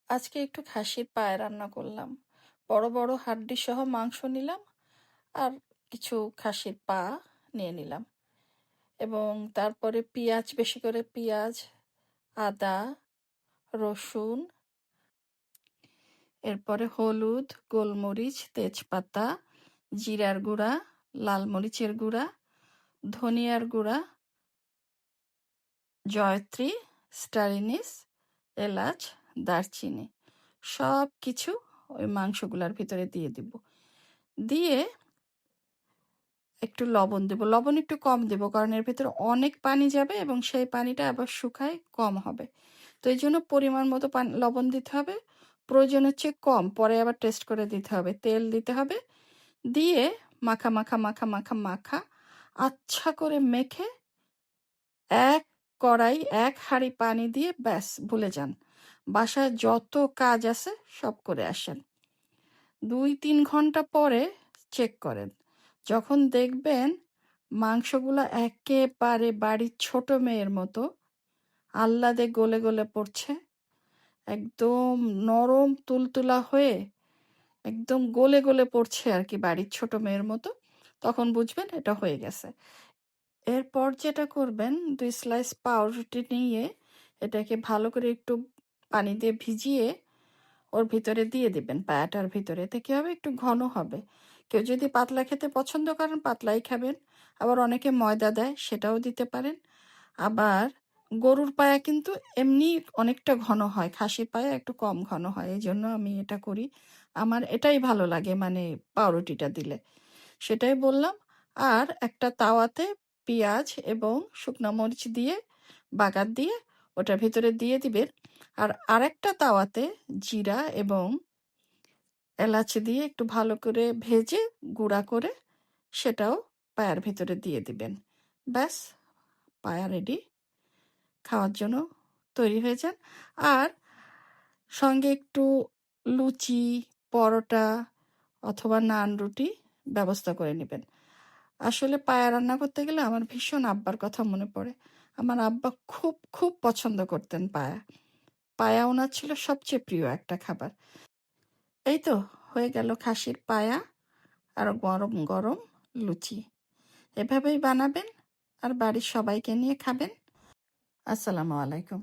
আজকে একটু খাসির পায়ে রান্না করলাম। বড় বড় হাড্ডি সহ মাংস নিলাম আর কিছু খাসির পা নিয়ে নিলাম, এবং তারপরে পেঁয়াজ, বেশি করে পেঁয়াজ, আদা, রসুন, এরপরে হলুদ, গোলমরিচ, তেজপাতা, জিরার গুঁড়া, লাল মরিচের গুঁড়া, ধনিয়ার গুঁড়া, জয়ত্রী, স্টারিনিস, এলাচ, দারচিনি সব কিছু ওই মাংসগুলার ভিতরে দিয়ে দিব। দিয়ে একটু লবণ দেব, লবণ একটু কম দেব, কারণ এর ভেতরে অনেক পানি যাবে এবং সেই পানিটা আবার শুকায় কম হবে। তো এই জন্য পরিমাণ মতো লবণ দিতে হবে, প্রয়োজনের চেয়ে কম, পরে আবার টেস্ট করে দিতে হবে। তেল দিতে হবে, দিয়ে মাখা মাখা মাখা মাখা মাখা আচ্ছা করে মেখে এক কড়াই, এক হাঁড়ি পানি দিয়ে ব্যাস ভুলে যান। বাসায় যত কাজ আছে সব করে আসেন। 2-3 ঘন্টা পরে চেক করেন। যখন দেখবেন মাংসগুলো একেবারে বাড়ির ছোট মেয়ের মতো আহ্লাদে গলে গলে পড়ছে, একদম নরম তুলতুলা হয়ে একদম গলে গলে পড়ছে আর কি, বাড়ির ছোট মেয়ের মতো, তখন বুঝবেন এটা হয়ে গেছে। এরপর যেটা করবেন, 2 স্লাইস পাউরুটি নিয়ে এটাকে ভালো করে একটু পানি দিয়ে ভিজিয়ে ওর ভিতরে দিয়ে দিবেন, পায়াটার ভিতরে। এতে কী হবে, একটু ঘন হবে। কেউ যদি পাতলা খেতে পছন্দ করেন পাতলাই খাবেন, আবার অনেকে ময়দা দেয়, সেটাও দিতে পারেন। আবার গরুর পায়া কিন্তু এমনি অনেকটা ঘন হয়, খাসির পায়া একটু কম ঘন হয়, এই জন্য আমি এটা করি। আমার এটাই ভালো লাগে, মানে পাউরুটিটা দিলে, সেটাই বললাম। আর একটা তাওয়াতে পেঁয়াজ এবং শুকনো মরিচ দিয়ে বাগার দিয়ে ওটার ভিতরে দিয়ে দিবেন। আর আরেকটা তাওয়াতে জিরা এবং এলাচ দিয়ে একটু ভালো করে ভেজে গুঁড়া করে সেটাও পায়ার ভিতরে দিয়ে দিবেন। ব্যাস, পায়া রেডি, খাওয়ার জন্য তৈরি হয়ে যান। আর সঙ্গে একটু লুচি, পরোটা অথবা নান রুটি ব্যবস্থা করে নেবেন। আসলে পায়া রান্না করতে গেলে আমার ভীষণ আব্বার কথা মনে পড়ে। আমার আব্বা খুব খুব পছন্দ করতেন পায়া। পায়া ওনার ছিল সবচেয়ে প্রিয় একটা খাবার। এই তো হয়ে গেল খাসির পায়া আর গরম গরম লুচি। এভাবেই বানাবেন আর বাড়ির সবাইকে নিয়ে খাবেন। আসসালামু আলাইকুম।